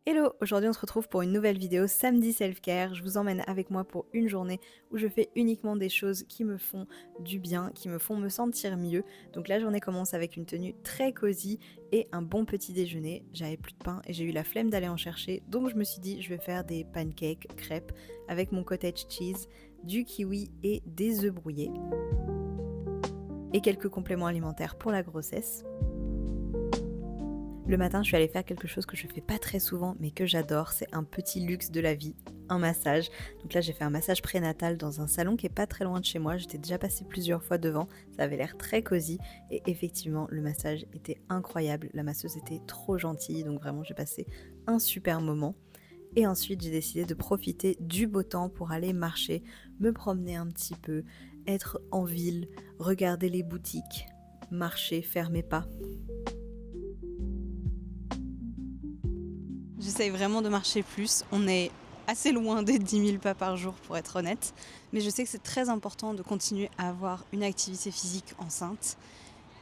Hello, aujourd'hui on se retrouve pour une nouvelle vidéo samedi self-care. Je vous emmène avec moi pour une journée où je fais uniquement des choses qui me font du bien, qui me font me sentir mieux. Donc la journée commence avec une tenue très cosy et un bon petit déjeuner. J'avais plus de pain et j'ai eu la flemme d'aller en chercher, donc je me suis dit je vais faire des pancakes crêpes avec mon cottage cheese, du kiwi et des œufs brouillés. Et quelques compléments alimentaires pour la grossesse. Le matin, je suis allée faire quelque chose que je fais pas très souvent, mais que j'adore, c'est un petit luxe de la vie, un massage. Donc là, j'ai fait un massage prénatal dans un salon qui est pas très loin de chez moi. J'étais déjà passée plusieurs fois devant, ça avait l'air très cosy. Et effectivement, le massage était incroyable. La masseuse était trop gentille, donc vraiment, j'ai passé un super moment. Et ensuite, j'ai décidé de profiter du beau temps pour aller marcher, me promener un petit peu, être en ville, regarder les boutiques, marcher, faire mes pas. J'essaye vraiment de marcher plus. On est assez loin des 10 000 pas par jour pour être honnête. Mais je sais que c'est très important de continuer à avoir une activité physique enceinte.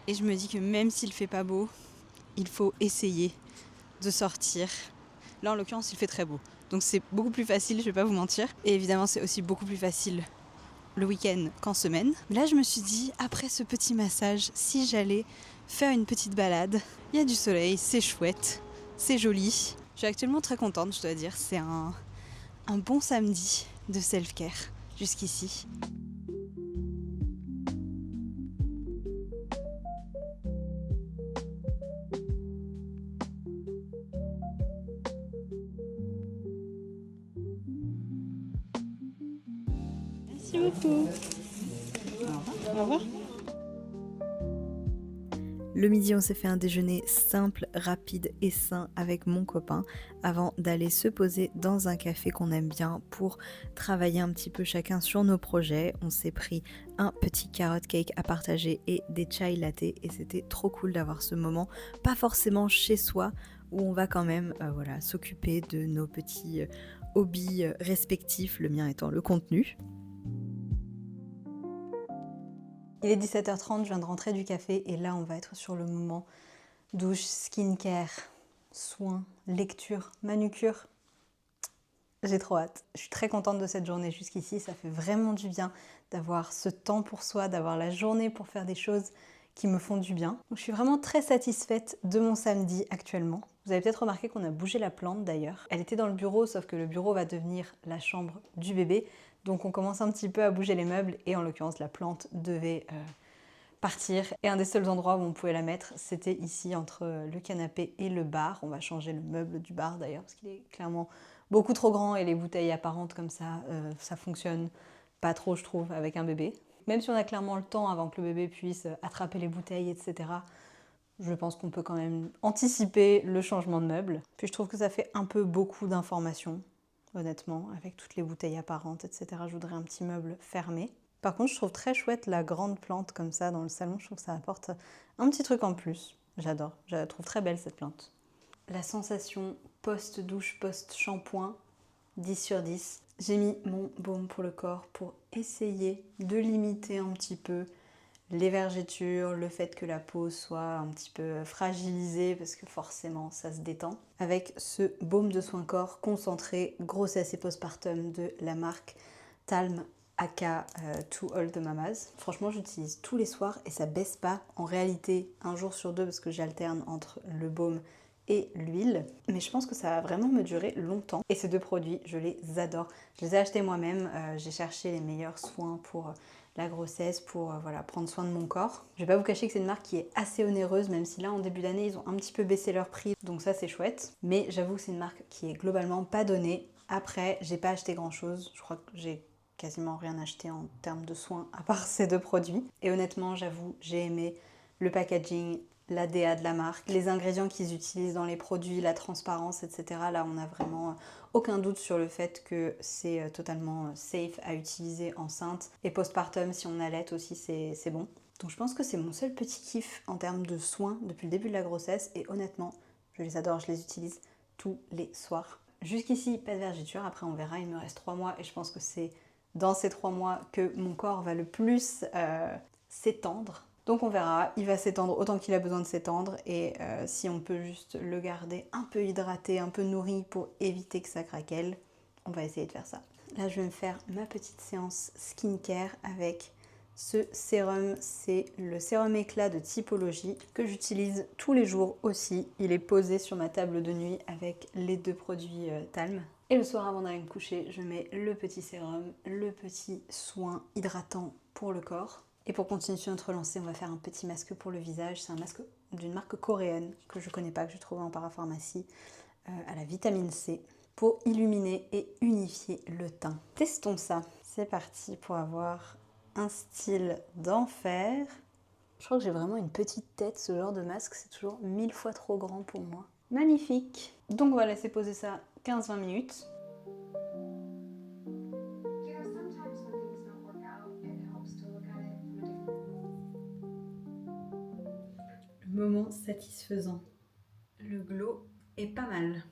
Et je me dis que même s'il fait pas beau, il faut essayer de sortir. Là en l'occurrence il fait très beau. Donc c'est beaucoup plus facile, je vais pas vous mentir. Et évidemment c'est aussi beaucoup plus facile le week-end qu'en semaine. Mais là je me suis dit, après ce petit massage, si j'allais faire une petite balade, il y a du soleil, c'est chouette, c'est joli. Je suis actuellement très contente, je dois dire. C'est un bon samedi de self-care jusqu'ici. Merci beaucoup. Au revoir. Le midi, on s'est fait un déjeuner simple, rapide et sain avec mon copain avant d'aller se poser dans un café qu'on aime bien pour travailler un petit peu chacun sur nos projets. On s'est pris un petit carrot cake à partager et des chai latte et c'était trop cool d'avoir ce moment, pas forcément chez soi, où on va quand même s'occuper de nos petits hobbies respectifs, le mien étant le contenu. Il est 17h30, je viens de rentrer du café et là on va être sur le moment douche, skincare, soins, lecture, manucure. J'ai trop hâte. Je suis très contente de cette journée jusqu'ici, ça fait vraiment du bien d'avoir ce temps pour soi, d'avoir la journée pour faire des choses qui me font du bien. Donc, je suis vraiment très satisfaite de mon samedi actuellement. Vous avez peut-être remarqué qu'on a bougé la plante d'ailleurs. Elle était dans le bureau, sauf que le bureau va devenir la chambre du bébé. Donc on commence un petit peu à bouger les meubles et en l'occurrence la plante devait partir. Et un des seuls endroits où on pouvait la mettre, c'était ici entre le canapé et le bar. On va changer le meuble du bar d'ailleurs parce qu'il est clairement beaucoup trop grand et les bouteilles apparentes comme ça fonctionne pas trop je trouve avec un bébé. Même si on a clairement le temps avant que le bébé puisse attraper les bouteilles, etc. Je pense qu'on peut quand même anticiper le changement de meuble. Puis je trouve que ça fait un peu beaucoup d'informations, honnêtement, avec toutes les bouteilles apparentes, etc. Je voudrais un petit meuble fermé. Par contre, je trouve très chouette la grande plante comme ça dans le salon. Je trouve que ça apporte un petit truc en plus. J'adore. Je la trouve très belle cette plante. La sensation post-douche, post-shampoing, 10 sur 10. J'ai mis mon baume pour le corps pour essayer de limiter un petit peu les vergetures, le fait que la peau soit un petit peu fragilisée parce que forcément ça se détend. Avec ce baume de soin corps concentré grossesse et postpartum de la marque Talm aka To All the Mamas. Franchement j'utilise tous les soirs et ça baisse pas. En réalité un jour sur deux parce que j'alterne entre le baume et l'huile, mais je pense que ça va vraiment me durer longtemps. Et ces deux produits, je les adore. Je les ai achetés moi-même, j'ai cherché les meilleurs soins pour la grossesse, pour prendre soin de mon corps. Je vais pas vous cacher que c'est une marque qui est assez onéreuse, même si là en début d'année ils ont un petit peu baissé leur prix, donc ça c'est chouette. Mais j'avoue que c'est une marque qui est globalement pas donnée. Après, j'ai pas acheté grand chose, je crois que j'ai quasiment rien acheté en termes de soins à part ces deux produits. Et honnêtement, j'avoue, j'ai aimé le packaging, la DA de la marque, les ingrédients qu'ils utilisent dans les produits, la transparence, etc. Là, on n'a vraiment aucun doute sur le fait que c'est totalement safe à utiliser enceinte. Et postpartum, si on allait aussi, c'est bon. Donc je pense que c'est mon seul petit kiff en termes de soins depuis le début de la grossesse. Et honnêtement, je les adore, je les utilise tous les soirs. Jusqu'ici, pas de vergeture. Après, on verra, il me reste 3 mois et je pense que c'est dans ces 3 mois que mon corps va le plus s'étendre. Donc on verra, il va s'étendre autant qu'il a besoin de s'étendre et si on peut juste le garder un peu hydraté, un peu nourri pour éviter que ça craquelle, on va essayer de faire ça. Là je vais me faire ma petite séance skincare avec ce sérum, c'est le sérum éclat de Typologie que j'utilise tous les jours aussi. Il est posé sur ma table de nuit avec les 2 produits Talm. Et le soir avant d'aller me coucher, je mets le petit sérum, le petit soin hydratant pour le corps. Et pour continuer sur notre lancée, on va faire un petit masque pour le visage. C'est un masque d'une marque coréenne que je connais pas, que j'ai trouvé en parapharmacie, à la vitamine C, pour illuminer et unifier le teint. Testons ça. C'est parti pour avoir un style d'enfer. Je crois que j'ai vraiment une petite tête, ce genre de masque, c'est toujours 1000 fois trop grand pour moi. Magnifique. Donc on va laisser poser ça 15-20 minutes. Moment satisfaisant. Le glow est pas mal.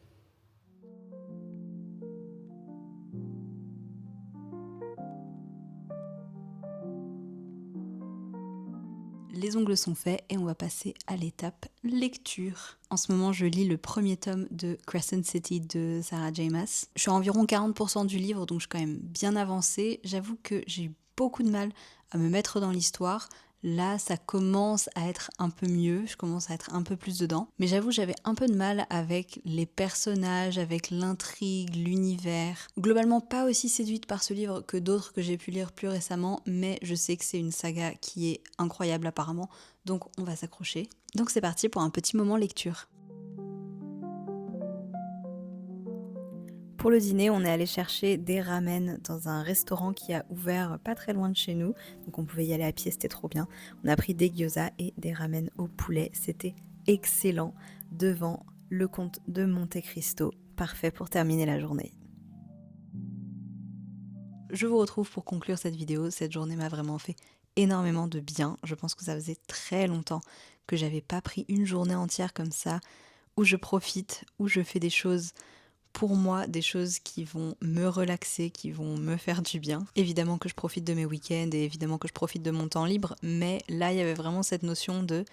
Les ongles sont faits et on va passer à l'étape lecture. En ce moment, je lis le premier tome de Crescent City de Sarah J. Maas. Je suis à environ 40% du livre, donc je suis quand même bien avancée. J'avoue que j'ai eu beaucoup de mal à me mettre dans l'histoire. Là, ça commence à être un peu mieux, je commence à être un peu plus dedans. Mais j'avoue, j'avais un peu de mal avec les personnages, avec l'intrigue, l'univers. Globalement, pas aussi séduite par ce livre que d'autres que j'ai pu lire plus récemment, mais je sais que c'est une saga qui est incroyable apparemment, donc on va s'accrocher. Donc c'est parti pour un petit moment lecture. Pour le dîner, on est allé chercher des ramen dans un restaurant qui a ouvert pas très loin de chez nous. Donc on pouvait y aller à pied, c'était trop bien. On a pris des gyoza et des ramen au poulet. C'était excellent devant le comte de Monte Cristo. Parfait pour terminer la journée. Je vous retrouve pour conclure cette vidéo. Cette journée m'a vraiment fait énormément de bien. Je pense que ça faisait très longtemps que j'avais pas pris une journée entière comme ça, où je profite, où je fais des choses pour moi, des choses qui vont me relaxer, qui vont me faire du bien. Évidemment que je profite de mes week-ends et évidemment que je profite de mon temps libre, mais là, il y avait vraiment cette notion de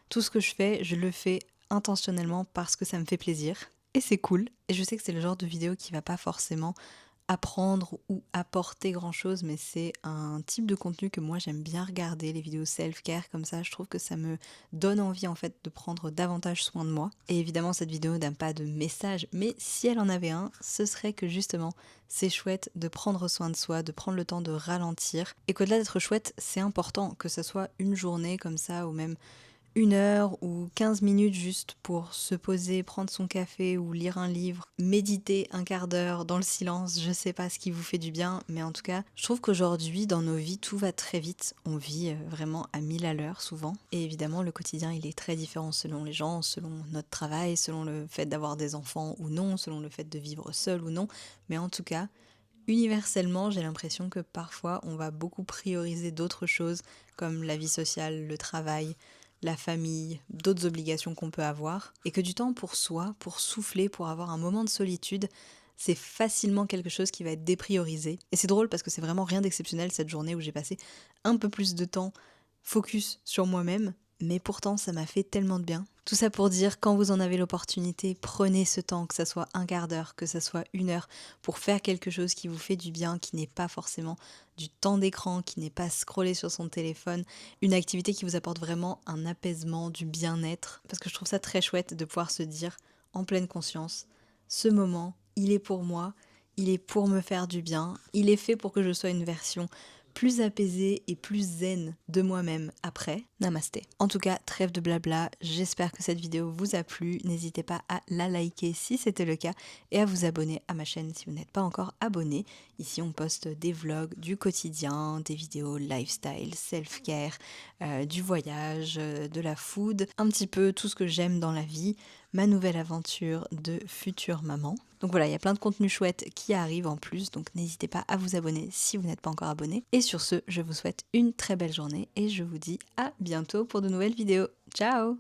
tout ce que je fais, je le fais intentionnellement parce que ça me fait plaisir. Et c'est cool. Et je sais que c'est le genre de vidéo qui va pas forcément apprendre ou apporter grand chose, mais c'est un type de contenu que moi j'aime bien regarder, les vidéos self-care comme ça. Je trouve que ça me donne envie en fait de prendre davantage soin de moi. Et évidemment cette vidéo n'a pas de message, mais si elle en avait un, ce serait que justement c'est chouette de prendre soin de soi, de prendre le temps de ralentir, et qu'au-delà d'être chouette, c'est important que ce soit une journée comme ça ou même 1 heure ou 15 minutes juste pour se poser, prendre son café ou lire un livre, méditer un quart d'heure dans le silence, je sais pas ce qui vous fait du bien, mais en tout cas, je trouve qu'aujourd'hui, dans nos vies, tout va très vite. On vit vraiment à 1000 à l'heure souvent. Et évidemment, le quotidien, il est très différent selon les gens, selon notre travail, selon le fait d'avoir des enfants ou non, selon le fait de vivre seul ou non. Mais en tout cas, universellement, j'ai l'impression que parfois, on va beaucoup prioriser d'autres choses comme la vie sociale, le travail, la famille, d'autres obligations qu'on peut avoir, et que du temps pour soi, pour souffler, pour avoir un moment de solitude, c'est facilement quelque chose qui va être dépriorisé. Et c'est drôle parce que c'est vraiment rien d'exceptionnel cette journée où j'ai passé un peu plus de temps focus sur moi-même, mais pourtant ça m'a fait tellement de bien. Tout ça pour dire, quand vous en avez l'opportunité, prenez ce temps, que ça soit un quart d'heure, que ça soit 1 heure, pour faire quelque chose qui vous fait du bien, qui n'est pas forcément du temps d'écran, qui n'est pas scroller sur son téléphone, une activité qui vous apporte vraiment un apaisement, du bien-être, parce que je trouve ça très chouette de pouvoir se dire, en pleine conscience, ce moment, il est pour moi, il est pour me faire du bien, il est fait pour que je sois une version plus apaisée et plus zen de moi-même après. Namasté. En tout cas, trêve de blabla, j'espère que cette vidéo vous a plu. N'hésitez pas à la liker si c'était le cas et à vous abonner à ma chaîne si vous n'êtes pas encore abonné. Ici, on poste des vlogs du quotidien, des vidéos lifestyle, self-care, du voyage, de la food, un petit peu tout ce que j'aime dans la vie, ma nouvelle aventure de future maman. Donc voilà, il y a plein de contenus chouettes qui arrivent en plus, donc n'hésitez pas à vous abonner si vous n'êtes pas encore abonné. Et sur ce, je vous souhaite une très belle journée et je vous dis à bientôt pour de nouvelles vidéos. Ciao!